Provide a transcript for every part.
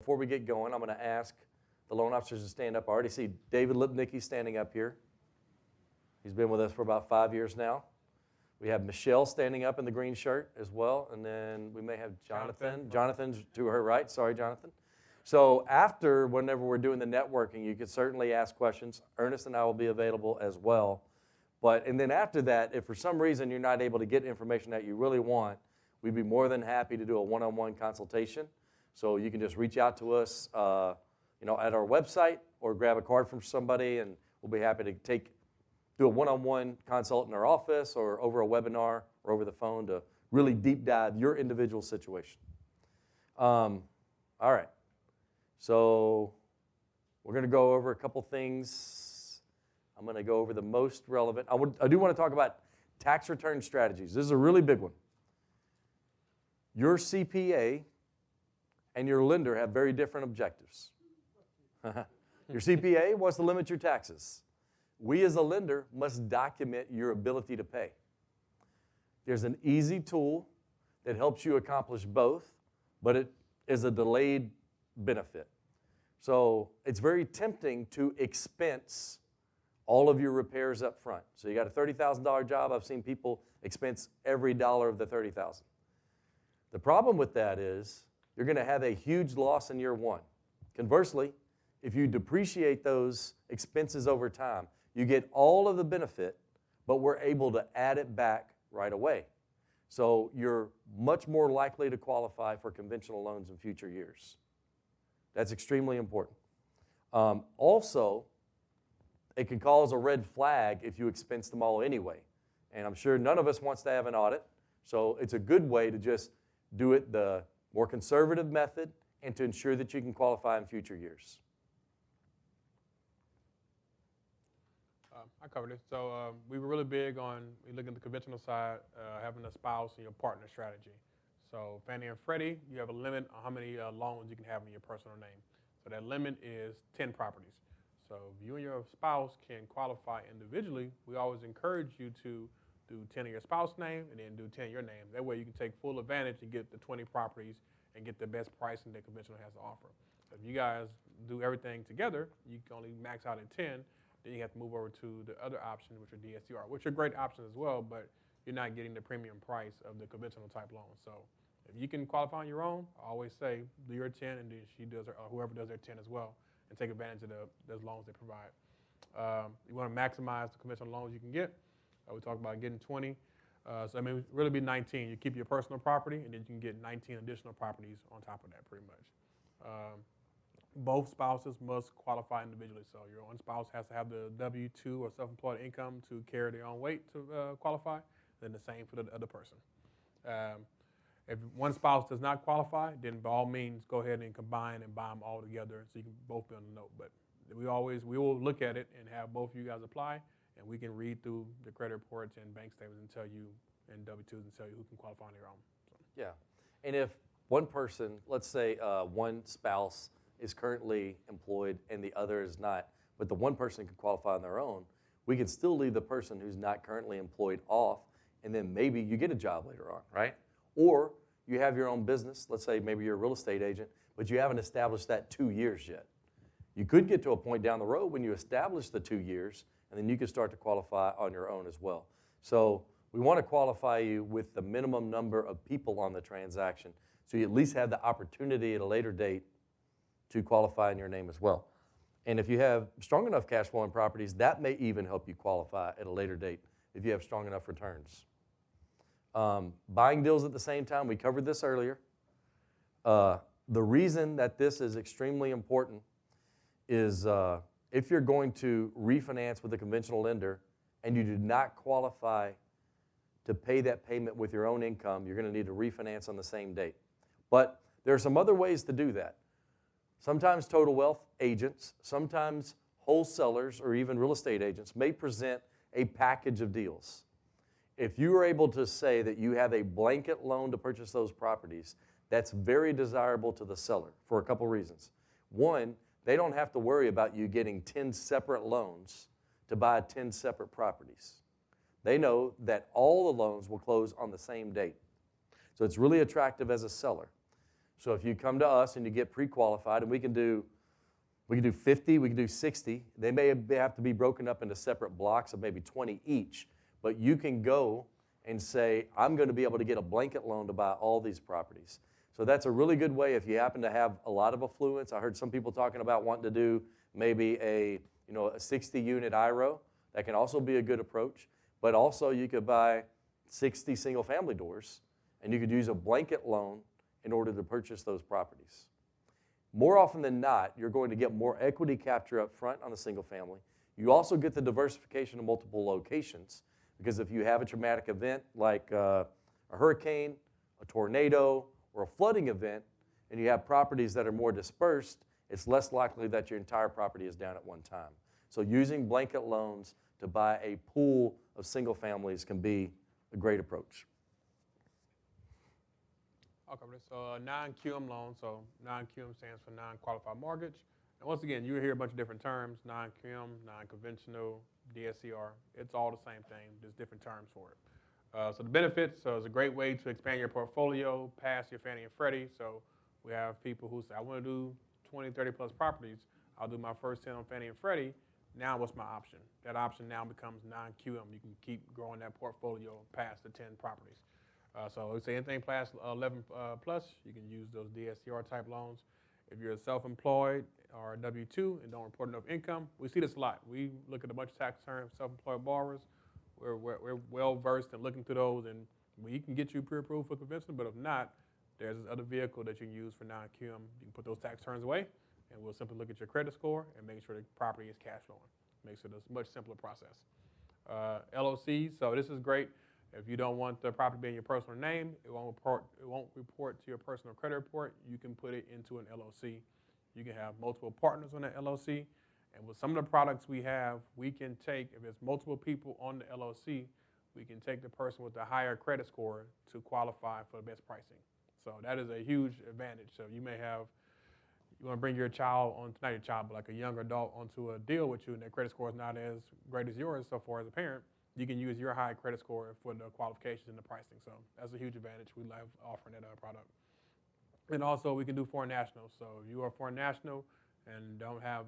before we get going, I'm going to ask the loan officers to stand up. I already see David Lipnicki standing up here. He's been with us for about 5 years now. We have Michelle standing up in the green shirt as well, and then we may have Jonathan. Jonathan's to her right. Sorry, Jonathan. So whenever we're doing the networking, you can certainly ask questions. Ernest and I will be available as well. And then after that, if for some reason you're not able to get information that you really want, we'd be more than happy to do a one-on-one consultation. So you can just reach out to us, at our website or grab a card from somebody, and we'll be happy to do a one-on-one consult in our office or over a webinar or over the phone to really deep dive your individual situation. All right. So we're going to go over a couple things. I'm going to go over the most relevant. I do want to talk about tax return strategies. This is a really big one. Your CPA and your lender have very different objectives. Your CPA wants to limit your taxes. We as a lender must document your ability to pay. There's an easy tool that helps you accomplish both, but it is a delayed benefit. So it's very tempting to expense all of your repairs up front. So you got a $30,000 job. I've seen people expense every dollar of the $30,000. The problem with that is you're going to have a huge loss in year one. Conversely, if you depreciate those expenses over time, you get all of the benefit, but we're able to add it back right away. So you're much more likely to qualify for conventional loans in future years. That's extremely important. Also, it can cause a red flag if you expense them all anyway. And I'm sure none of us wants to have an audit, so it's a good way to just do it the more conservative method and to ensure that you can qualify in future years. I covered it. So we were really big on, we look at the conventional side, having a spouse and your partner strategy. So Fannie and Freddie, you have a limit on how many loans you can have in your personal name. So that limit is 10 properties. So if you and your spouse can qualify individually, we always encourage you to do 10 in your spouse's name and then do 10 in your name. That way you can take full advantage and get the 20 properties and get the best pricing that conventional has to offer. So if you guys do everything together, you can only max out at 10. Then you have to move over to the other option, which are DSCR, which are great options as well, but you're not getting the premium price of the conventional type loan. So if you can qualify on your own, I always say do your 10 and then she does or whoever does their 10 as well, and take advantage of those loans they provide. You want to maximize the conventional loans you can get. We talked about getting 20. Really be 19. You keep your personal property, and then you can get 19 additional properties on top of that pretty much. Both spouses must qualify individually. So your one spouse has to have the W-2 or self-employed income to carry their own weight to qualify, then the same for the other person. If one spouse does not qualify, then by all means go ahead and combine and buy them all together so you can both be on the note. But we will look at it and have both of you guys apply, and we can read through the credit reports and bank statements and tell you, and W-2s and tell you who can qualify on their own. So. Yeah, and if one person, let's say one spouse is currently employed and the other is not, but the one person can qualify on their own, we can still leave the person who's not currently employed off, and then maybe you get a job later on, right? Or you have your own business. Let's say maybe you're a real estate agent, but you haven't established that 2 years yet. You could get to a point down the road when you establish the 2 years, and then you can start to qualify on your own as well. So we want to qualify you with the minimum number of people on the transaction, so you at least have the opportunity at a later date to qualify in your name as well. And if you have strong enough cash flowing properties, that may even help you qualify at a later date if you have strong enough returns. Buying deals at the same time, we covered this earlier. The reason that this is extremely important is if you're going to refinance with a conventional lender and you do not qualify to pay that payment with your own income, you're going to need to refinance on the same date. But there are some other ways to do that. Sometimes total wealth agents, sometimes wholesalers, or even real estate agents may present a package of deals. If you are able to say that you have a blanket loan to purchase those properties, that's very desirable to the seller for a couple reasons. One, they don't have to worry about you getting 10 separate loans to buy 10 separate properties. They know that all the loans will close on the same date. So it's really attractive as a seller. So if you come to us and you get pre-qualified, and we can do 50, we can do 60. They may have to be broken up into separate blocks of maybe 20 each, but you can go and say, I'm going to be able to get a blanket loan to buy all these properties. So that's a really good way if you happen to have a lot of affluence. I heard some people talking about wanting to do maybe a 60-unit IRO. That can also be a good approach. But also you could buy 60 single-family doors, and you could use a blanket loan in order to purchase those properties. More often than not, you're going to get more equity capture up front on the single family. You also get the diversification of multiple locations, because if you have a traumatic event like a hurricane, a tornado, or a flooding event, and you have properties that are more dispersed, it's less likely that your entire property is down at one time. So using blanket loans to buy a pool of single families can be a great approach. I'll cover this. So non-QM loan, so non-QM stands for non-qualified mortgage. And once again, you hear a bunch of different terms, non-QM, non-conventional, DSCR. It's all the same thing, just different terms for it. So the benefits, so it's a great way to expand your portfolio past your Fannie and Freddie. So we have people who say, I want to do 20, 30 plus properties. I'll do my first 10 on Fannie and Freddie. Now what's my option? That option now becomes non-QM. You can keep growing that portfolio past the 10 properties. So we say anything past 11 plus, you can use those DSCR type loans. If you're self-employed or W-2 and don't report enough income, we see this a lot. We look at a bunch of tax returns, self-employed borrowers. We're well versed in looking through those, and we can get you pre-approved for conventional, but if not, there's this other vehicle that you can use for non-QM. You can put those tax returns away, and we'll simply look at your credit score and make sure the property is cash flowing. Makes it a much simpler process. LOCs, so this is great. If you don't want the property to be in your personal name, it won't report to your personal credit report. You can put it into an LOC. You can have multiple partners on that LOC. And with some of the products we have, we can take, if there's multiple people on the LOC, we can take the person with the higher credit score to qualify for the best pricing. So that is a huge advantage. So you may have, you want to bring your child on, not your child, but like a younger adult onto a deal with you, and their credit score is not as great as yours so far as a parent. You can use your high credit score for the qualifications and the pricing. So that's a huge advantage. We love offering that product. And also we can do foreign nationals. So if you are a foreign national and don't have,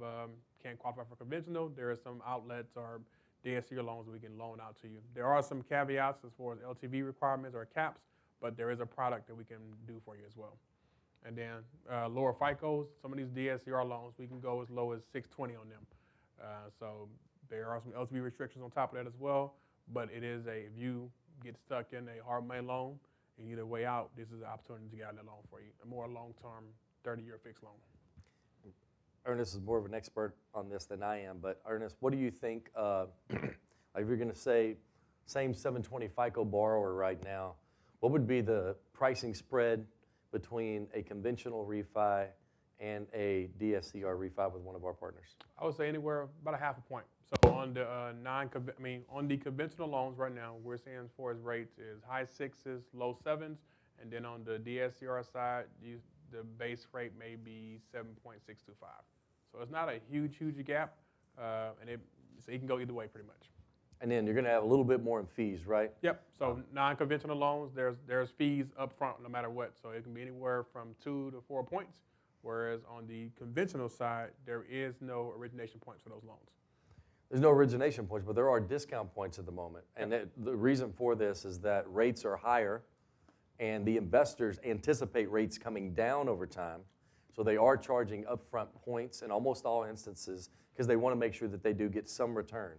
can't qualify for conventional, there are some outlets or DSCR loans we can loan out to you. There are some caveats as far as LTV requirements or caps, but there is a product that we can do for you as well. And then lower FICOs, some of these DSCR loans, we can go as low as 620 on them. So there are some LTV restrictions on top of that as well, but it is if you get stuck in a hard money loan and you need a way out, this is an opportunity to get out of that loan for you, a more long-term 30-year fixed loan. Ernest is more of an expert on this than I am, but Ernest, what do you think, if you're going to say same 720 FICO borrower right now, what would be the pricing spread between a conventional refi and a DSCR refi with one of our partners? I would say anywhere about a half a point. So on the on the conventional loans right now, we're seeing as far as rates is high sixes, low sevens, and then on the DSCR side, the base rate may be 7.625. So it's not a huge gap, and so it can go either way pretty much. And then you're going to have a little bit more in fees, right? Yep. So non-conventional loans, there's fees up front no matter what. So it can be anywhere from 2 to 4 points, whereas on the conventional side, there is no origination points for those loans. There's no origination points, but there are discount points at the moment. And the reason for this is that rates are higher, and the investors anticipate rates coming down over time. So they are charging upfront points in almost all instances because they want to make sure that they do get some return.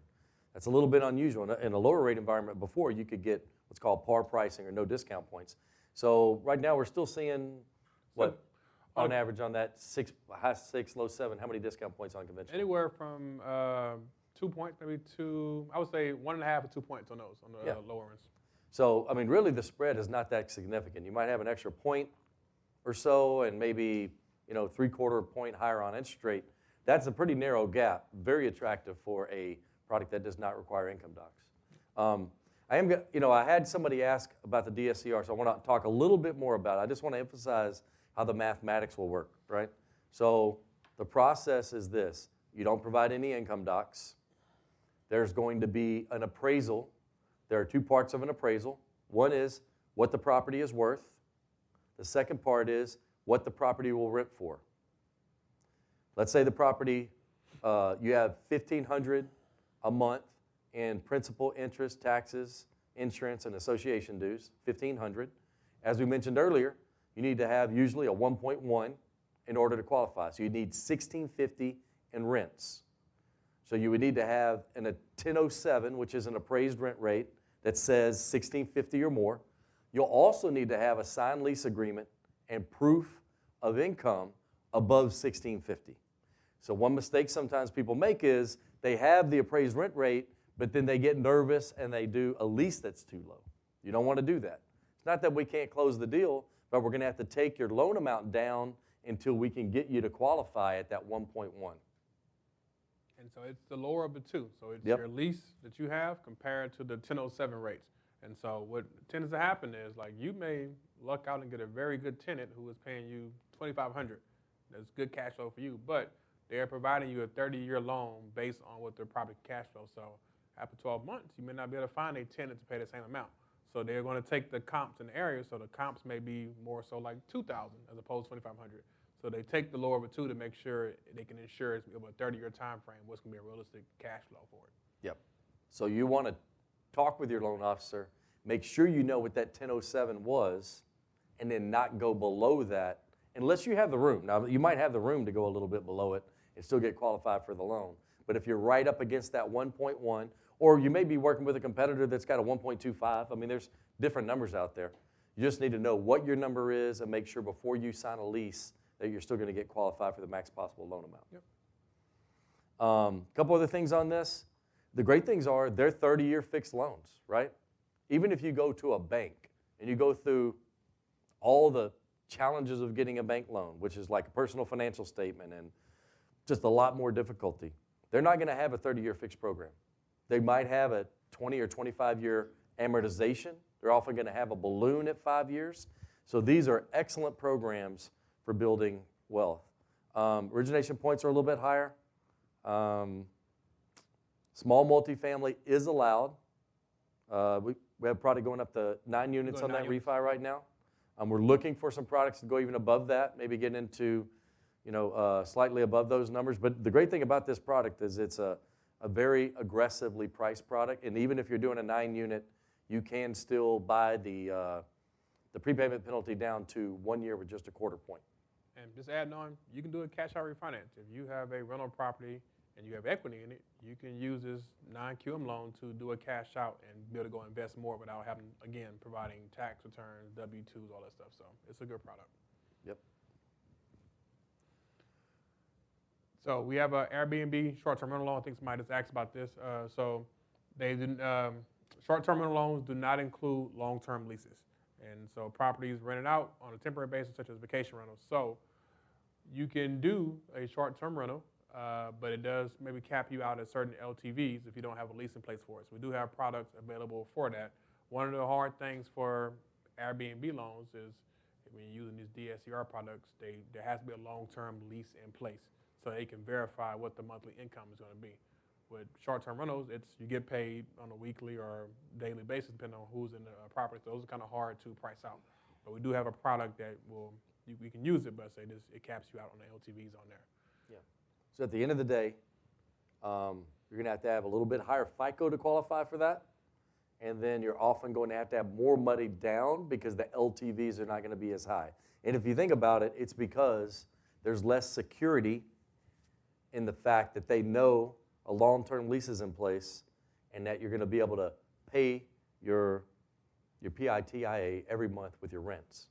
That's a little bit unusual. In a lower rate environment before, you could get what's called par pricing or no discount points. So right now we're still seeing, what, on average on that high 6, low 7, how many discount points on conventional? Anywhere from 2 points, maybe I would say 1.5 to 2 points on those, on the lower ones. So, I mean, really the spread is not that significant. You might have an extra point or so and maybe, 3/4 point higher on interest rate. That's a pretty narrow gap, very attractive for a product that does not require income docs. I had somebody ask about the DSCR, so I want to talk a little bit more about it. I just want to emphasize how the mathematics will work, right? So the process is this. You don't provide any income docs. There's going to be an appraisal. There are 2 parts of an appraisal. One is what the property is worth. The second part is what the property will rent for. Let's say the property, you have $1,500 a month in principal, interest, taxes, insurance, and association dues, $1,500. As we mentioned earlier, you need to have usually a 1.1 in order to qualify. So you need $1,650 in rents. So you would need to have a 1007, which is an appraised rent rate that says $1,650 or more. You'll also need to have a signed lease agreement and proof of income above $1,650. So one mistake sometimes people make is they have the appraised rent rate, but then they get nervous and they do a lease that's too low. You don't want to do that. It's not that we can't close the deal, but we're going to have to take your loan amount down until we can get you to qualify at that 1.1. And so it's the lower of the two. So it's Yep. your lease that you have compared to the 1007 rates. And so what tends to happen is, like, you may luck out and get a very good tenant who is paying you $2,500. That's good cash flow for you, but they're providing you a 30-year loan based on what their property cash flow. So after 12 months, you may not be able to find a tenant to pay the same amount. So they're going to take the comps in the area. So the comps may be more so like $2,000 as opposed to $2,500. So they take the lower of the two to make sure they can ensure it's over a 30-year time frame what's going to be a realistic cash flow for it. Yep. So you want to talk with your loan officer, make sure you know what that 1007 was, and then not go below that unless you have the room. Now, you might have the room to go a little bit below it and still get qualified for the loan. But if you're right up against that 1.1, or you may be working with a competitor that's got a 1.25, I mean, there's different numbers out there. You just need to know what your number is and make sure before you sign a lease that you're still going to get qualified for the max possible loan amount. Yep. Couple other things on this. The great things are they're 30-year fixed loans, right? Even if you go to a bank and you go through all the challenges of getting a bank loan, which is like a personal financial statement and just a lot more difficulty, they're not going to have a 30-year fixed program. They might have a 20 or 25-year amortization. They're often going to have a balloon at 5 years. So these are excellent programs for building wealth. Origination points are a little bit higher. Small multifamily is allowed. We have a product going up to 9 units on that refi right now. We're looking for some products to go even above that, maybe get into slightly above those numbers. But the great thing about this product is it's a very aggressively priced product. And even if you're doing a 9 unit, you can still buy the prepayment penalty down to 1 year with just a quarter point. And just adding on, you can do a cash out refinance. If you have a rental property and you have equity in it, you can use this non-QM loan to do a cash out and be able to go invest more without having, again, providing tax returns, W-2s, all that stuff. So it's a good product. Yep. So we have a Airbnb short-term rental loan. I think somebody just asked about this. So they didn't. Short-term rental loans do not include long-term leases, and so properties rented out on a temporary basis, such as vacation rentals. So you can do a short-term rental, but it does maybe cap you out at certain LTVs if you don't have a lease in place for it. So we do have products available for that. One of the hard things for Airbnb loans is when you're using these DSCR products, there has to be a long-term lease in place so they can verify what the monthly income is going to be. With short-term rentals, you get paid on a weekly or daily basis depending on who's in the property. So those are kind of hard to price out. But we do have a product that we can use it, but say this, it caps you out on the LTVs on there. Yeah. So at the end of the day, you're going to have a little bit higher FICO to qualify for that. And then you're often going to have more money down because the LTVs are not going to be as high. And if you think about it, it's because there's less security in the fact that they know a long-term lease is in place and that you're going to be able to pay your PITIA every month with your rents.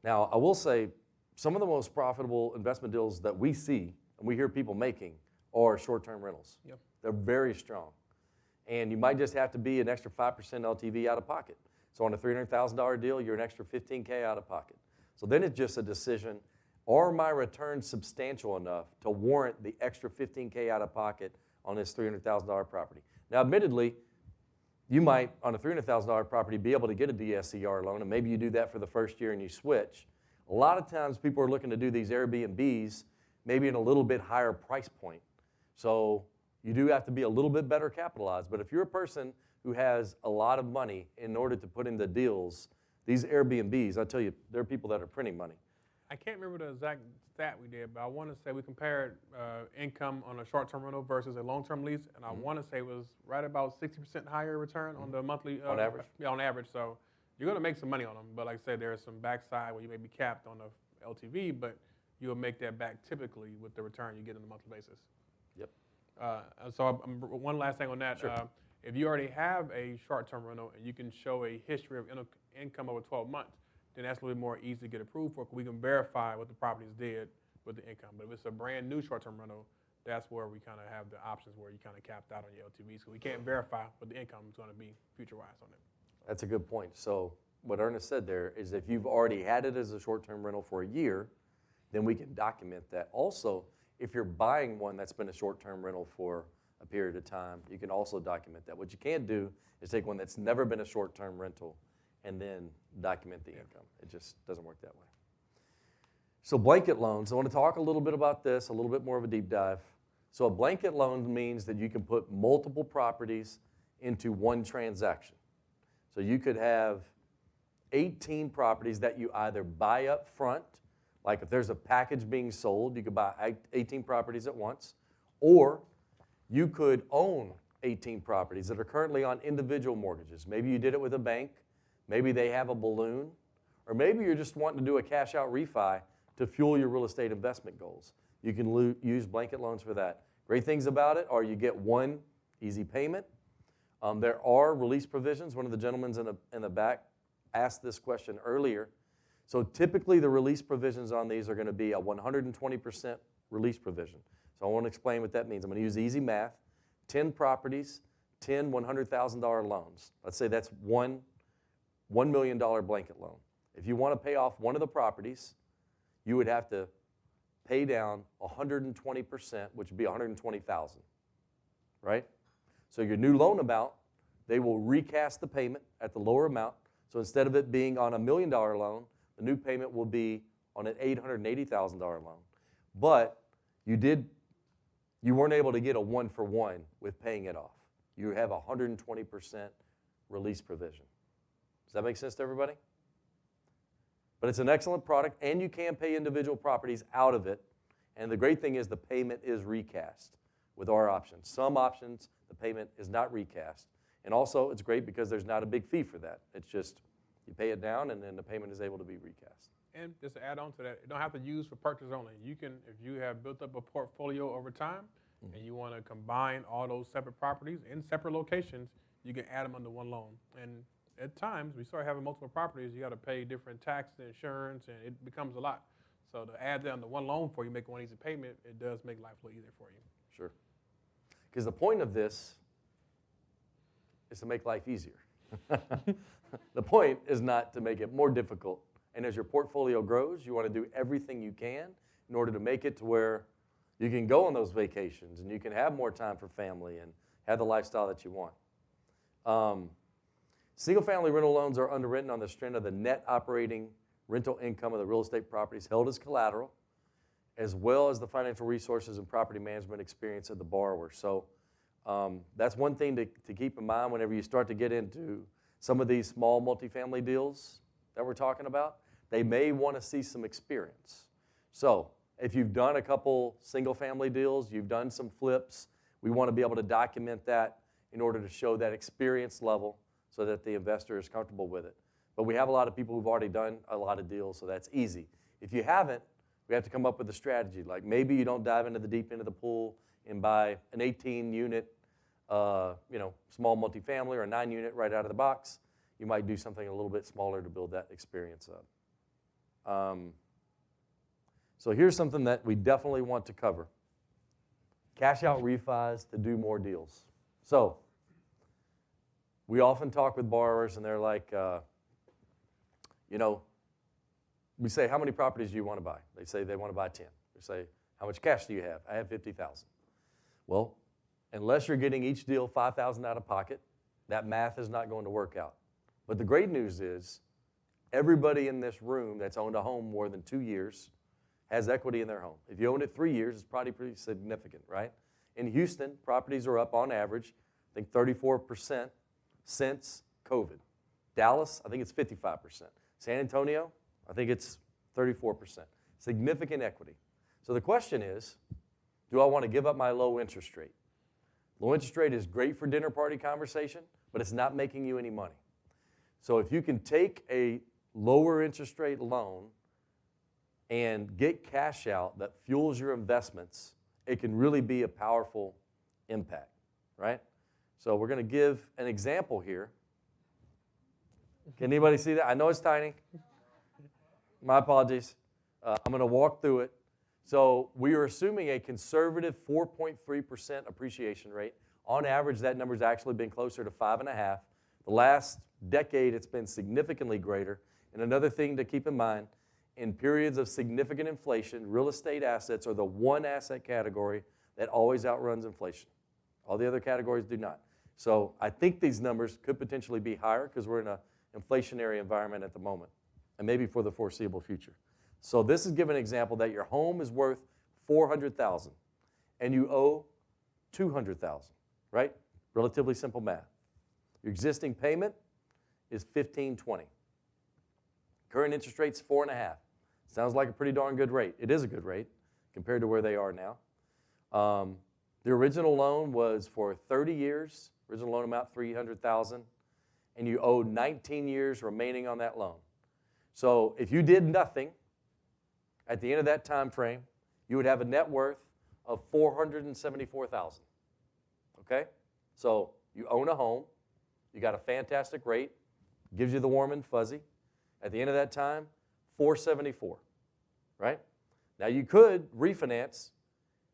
Now, I will say some of the most profitable investment deals that we see and we hear people making are short-term rentals. Yep. They're very strong. And you might just have to be an extra 5% LTV out of pocket. So on a $300,000 deal, you're an extra $15K out of pocket. So then it's just a decision, are my returns substantial enough to warrant the extra $15K out of pocket on this $300,000 property? Now, admittedly, you might, on a $300,000 property, be able to get a DSCR loan, and maybe you do that for the first year and you switch. A lot of times people are looking to do these Airbnbs maybe in a little bit higher price point. So you do have to be a little bit better capitalized. But if you're a person who has a lot of money in order to put in the deals, these Airbnbs, I tell you, there are people that are printing money. I can't remember the exact stat we did, but I want to say we compared income on a short-term rental versus a long-term lease, and I want to say it was right about 60% higher return on the monthly. On average? Yeah, on average. So you're going to make some money on them, but like I said, there's some backside where you may be capped on the LTV, but you'll make that back typically with the return you get on a monthly basis. Yep. So one last thing on that. Sure. If you already have a short-term rental and you can show a history of income over 12 months, then that's a little bit more easy to get approved for. We can verify what the properties did with the income. But if it's a brand new short-term rental, that's where we kind of have the options where you kind of capped out on your LTVs. So we can't verify what the income is going to be future-wise on it. That's a good point. So what Ernest said there is if you've already had it as a short-term rental for a year, then we can document that. Also, if you're buying one that's been a short-term rental for a period of time, you can also document that. What you can't do is take one that's never been a short-term rental and then document the income. It just doesn't work that way. So blanket loans, I want to talk a little bit about this, a little bit more of a deep dive. So a blanket loan means that you can put multiple properties into one transaction. So you could have 18 properties that you either buy up front, like if there's a package being sold, you could buy 18 properties at once, or you could own 18 properties that are currently on individual mortgages. Maybe you did it with a bank, maybe they have a balloon, or maybe you're just wanting to do a cash out refi to fuel your real estate investment goals. You can use blanket loans for that. Great things about it are you get one easy payment. There are release provisions. One of the gentlemen in the back asked this question earlier. So typically the release provisions on these are going to be a 120% release provision. So I want to explain what that means. I'm going to use easy math. 10 properties, 10 $100,000 loans. Let's say that's $1 million blanket loan. If you want to pay off one of the properties, you would have to pay down 120%, which would be $120,000, right? So your new loan amount, they will recast the payment at the lower amount. So instead of it being on a $1 million loan, the new payment will be on an $880,000 loan. But you weren't able to get a 1-for-1 with paying it off. You have a 120% release provision. Does that make sense to everybody? But it's an excellent product, and you can pay individual properties out of it. And the great thing is the payment is recast with our options. Some options, the payment is not recast. And also, it's great because there's not a big fee for that. It's just you pay it down, and then the payment is able to be recast. And just to add on to that, you don't have to use for purchase only. You can, if you have built up a portfolio over time, and you want to combine all those separate properties in separate locations, you can add them under one loan. And at times, we start having multiple properties, you got to pay different taxes and insurance, and it becomes a lot. So to add that under one loan for you, make one easy payment, it does make life a little easier for you. Sure. Because the point of this is to make life easier. The point is not to make it more difficult. And as your portfolio grows, you want to do everything you can in order to make it to where you can go on those vacations and you can have more time for family and have the lifestyle that you want. Single-family rental loans are underwritten on the strength of the net operating rental income of the real estate properties held as collateral, as well as the financial resources and property management experience of the borrower. So that's one thing to keep in mind whenever you start to get into some of these small multifamily deals that we're talking about. They may want to see some experience. So if you've done a couple single-family deals, you've done some flips, we want to be able to document that in order to show that experience level so that the investor is comfortable with it. But we have a lot of people who've already done a lot of deals, so that's easy. If you haven't, we have to come up with a strategy. Like maybe you don't dive into the deep end of the pool and buy an 18-unit small multifamily or a 9-unit right out of the box. You might do something a little bit smaller to build that experience up. So here's something that we definitely want to cover. Cash out refis to do more deals. So we often talk with borrowers and they're like, we say, how many properties do you want to buy? They say they want to buy 10. We say, how much cash do you have? I have $50,000. Well, unless you're getting each deal $5,000 out of pocket, that math is not going to work out. But the great news is everybody in this room that's owned a home more than 2 years has equity in their home. If you own it 3 years, it's probably pretty significant, right? In Houston, properties are up on average, I think 34% since COVID. Dallas, I think it's 55%. San Antonio, I think it's 34%. significant equity. So the question is, do I want to give up my low interest rate? Low interest rate is great for dinner party conversation, but it's not making you any money. So if you can take a lower interest rate loan and get cash out that fuels your investments, it can really be a powerful impact, right? So we're going to give an example here. Can anybody see that? I know it's tiny. My apologies. I'm going to walk through it. So we are assuming a conservative 4.3% appreciation rate. On average, that number's actually been closer to 5.5%. The last decade, it's been significantly greater. And another thing to keep in mind, in periods of significant inflation, real estate assets are the one asset category that always outruns inflation. All the other categories do not. So I think these numbers could potentially be higher because we're in an inflationary environment at the moment, and maybe for the foreseeable future. So this is giving an example that your home is worth $400,000 and you owe $200,000, right? Relatively simple math. Your existing payment is $1,520. Current interest rate's 4.5%. Sounds like a pretty darn good rate. It is a good rate compared to where they are now. The original loan was for 30 years. Original loan amount $300,000, and you owe 19 years remaining on that loan. So if you did nothing at the end of that time frame, you would have a net worth of $474,000. Okay? So you own a home, you got a fantastic rate, gives you the warm and fuzzy. At the end of that time, $474,000, right? Now you could refinance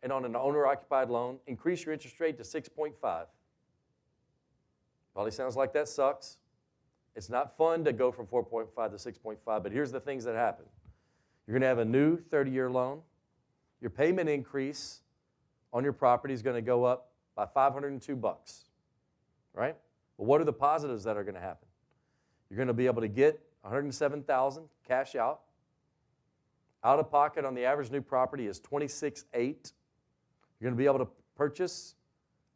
and on an owner-occupied loan, increase your interest rate to 6.5%. Probably sounds like that sucks. It's not fun to go from 4.5 to 6.5, but here's the things that happen. You're going to have a new 30-year loan. Your payment increase on your property is going to go up by $502, right? Well, what are the positives that are going to happen? You're going to be able to get $107,000 cash out. Out of pocket on the average new property is $26,800. You're going to be able to purchase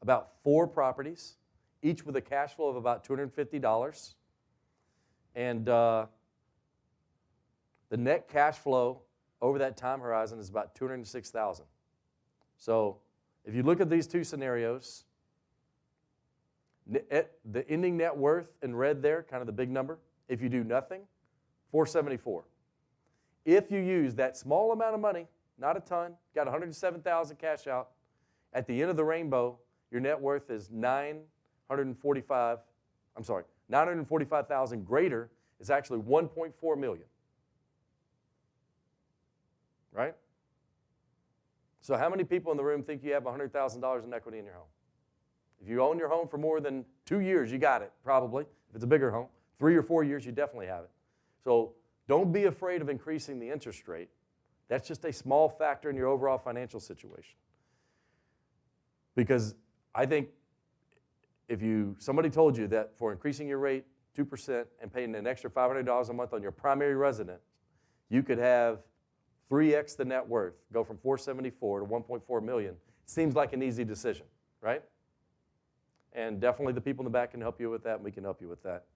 about 4 properties, each with a cash flow of about $250. And the net cash flow over that time horizon is about $206,000. So if you look at these two scenarios, the ending net worth in red there, kind of the big number, if you do nothing, $474,000. If you use that small amount of money, not a ton, got $107,000 cash out, at the end of the rainbow, your net worth is $945,000 greater. It's actually $1.4 million. Right? So how many people in the room think you have $100,000 in equity in your home? If you own your home for more than 2 years, you got it, probably. If it's a bigger home, 3 or 4 years, you definitely have it. So don't be afraid of increasing the interest rate. That's just a small factor in your overall financial situation. Because I think if somebody told you that for increasing your rate 2% and paying an extra $500 a month on your primary residence, you could have 3x the net worth, go from $474,000 to $1.4 million. Seems like an easy decision, right? And definitely the people in the back can help you with that, and we can help you with that.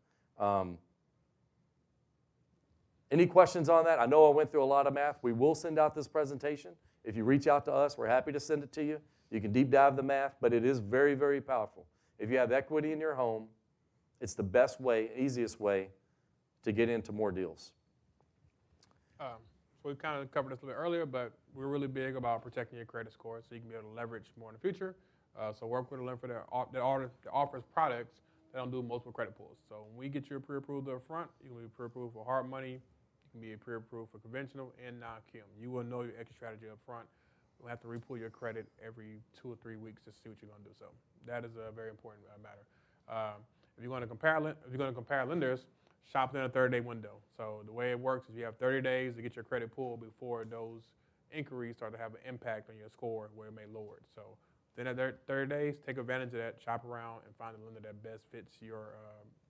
Any questions on that? I know I went through a lot of math. We will send out this presentation. If you reach out to us, we're happy to send it to you. You can deep dive the math, but it is very, very powerful. If you have equity in your home, it's the best way, easiest way to get into more deals. So we kind of covered this a little bit earlier, but we're really big about protecting your credit score so you can be able to leverage more in the future. So work with a lender that offers products that don't do multiple credit pulls. So when we get you pre-approved up front, you can be pre-approved for hard money, you can be pre-approved for conventional and non-QM. You will know your exit strategy up front. We'll have to re-pull your credit every 2 or 3 weeks to see what you're going to do. So that is a very important matter. If you're going to compare lenders, shop in a 30-day window. So the way it works is you have 30 days to get your credit pulled before those inquiries start to have an impact on your score where it may lower it. So then at 30 days, take advantage of that, shop around, and find a lender that best fits your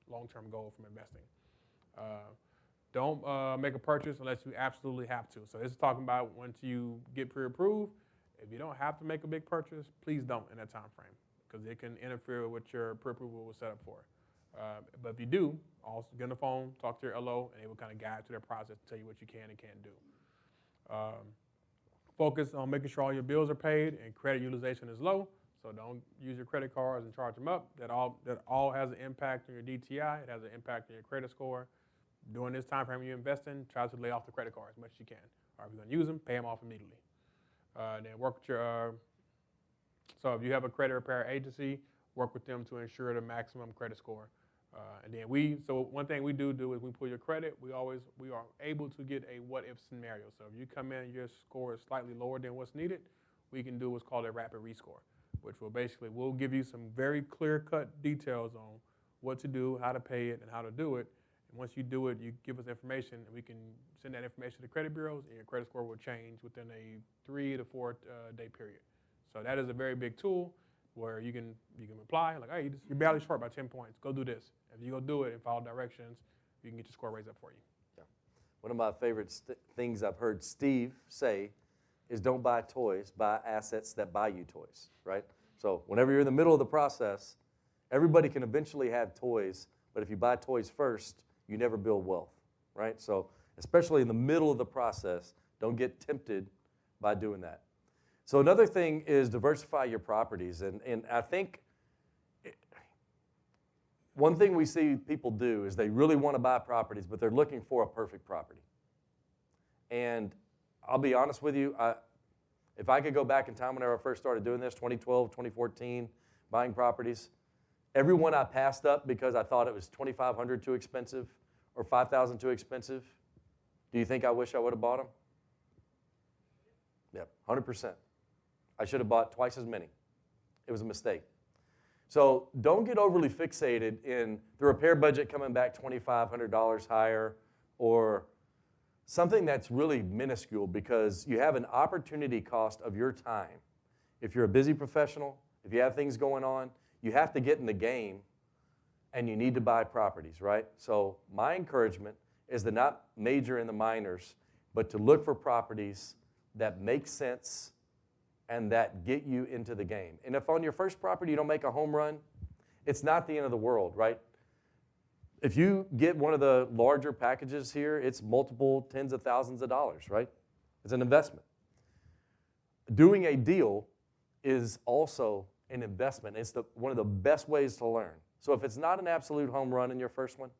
long-term goal from investing. Don't make a purchase unless you absolutely have to. So this is talking about once you get pre-approved. If you don't have to make a big purchase, please don't in that time frame because it can interfere with what your pre-approval was set up for. But if you do, also get on the phone, talk to your LO, and they will kind of guide you through their process, tell you what you can and can't do. Focus on making sure all your bills are paid and credit utilization is low. So don't use your credit cards and charge them up. That all has an impact on your DTI. It has an impact on your credit score. During this time frame you're investing, try to lay off the credit card as much as you can. Or if you're going to use them, pay them off immediately. Then work with your, so if you have a credit repair agency, work with them to ensure the maximum credit score. And then so one thing we do is we pull your credit, we are able to get a what if scenario. So if you come in and your score is slightly lower than what's needed, we can do what's called a rapid rescore, which we'll give you some very clear-cut details on what to do, how to pay it, and how to do it. And once you do it, you give us information, and we can send that information to the credit bureaus, and your credit score will change within a 3 to 4 day period. So that is a very big tool where you can apply, like, hey, you're barely short by 10 points. Go do this. If you go do it and follow directions, you can get your score raised up for you. Yeah. One of my favorite things I've heard Steve say is don't buy toys, buy assets that buy you toys, right? So whenever you're in the middle of the process, everybody can eventually have toys, but if you buy toys first, you never build wealth, right? So especially in the middle of the process, don't get tempted by doing that. So another thing is diversify your properties. And I think one thing we see people do is they really want to buy properties, but they're looking for a perfect property. And I'll be honest with you, if I could go back in time whenever I first started doing this, 2012, 2014, buying properties, every one I passed up because I thought it was $2,500 too expensive or $5,000 too expensive. Do you think I wish I would have bought them? Yep, 100%. I should have bought twice as many. It was a mistake. So don't get overly fixated in the repair budget coming back $2,500 higher or something that's really minuscule, because you have an opportunity cost of your time. If you're a busy professional, if you have things going on, you have to get in the game and you need to buy properties, right? So my encouragement is to not major in the minors, but to look for properties that make sense and that get you into the game. And if on your first property you don't make a home run, it's not the end of the world, right? If you get one of the larger packages here, it's multiple tens of thousands of dollars, right? It's an investment. Doing a deal is also an investment. It's one of the best ways to learn. So if it's not an absolute home run in your first one,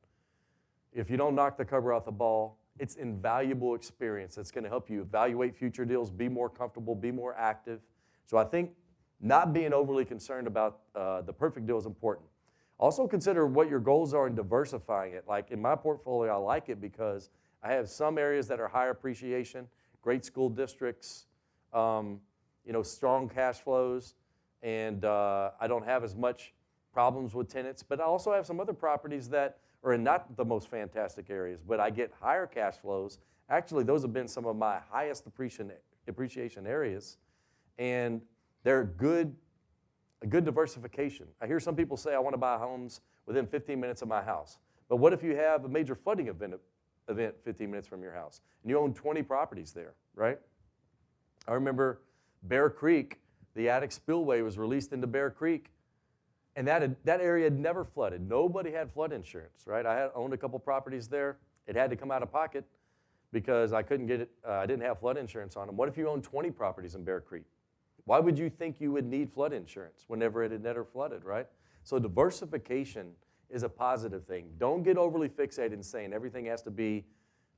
if you don't knock the cover off the ball, it's invaluable experience. It's going to help you evaluate future deals, be more comfortable, be more active. So I think not being overly concerned about the perfect deal is important. Also consider what your goals are in diversifying it. Like in my portfolio, I like it because I have some areas that are higher appreciation, great school districts, strong cash flows, and I don't have as much problems with tenants. But I also have some other properties that are in not the most fantastic areas, but I get higher cash flows. Actually, those have been some of my highest appreciation areas, and they're a good diversification. I hear some people say, I want to buy homes within 15 minutes of my house. But what if you have a major flooding event 15 minutes from your house, and you own 20 properties there, right? I remember Bear Creek, the attic spillway was released into Bear Creek, and that area had never flooded. Nobody had flood insurance, right? I had owned a couple properties there. It had to come out of pocket because I couldn't get it. I didn't have flood insurance on them. What if you own 20 properties in Bear Creek? Why would you think you would need flood insurance whenever it had never flooded, right? So diversification is a positive thing. Don't get overly fixated in saying everything has to be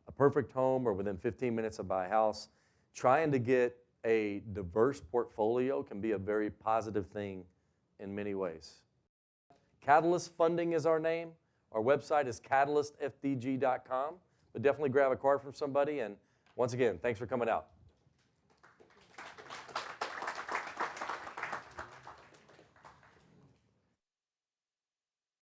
a perfect home or within 15 minutes of my house. Trying to get a diverse portfolio can be a very positive thing in many ways. Catalyst Funding is our name. Our website is catalystfdg.com. But definitely grab a card from somebody. And once again, thanks for coming out.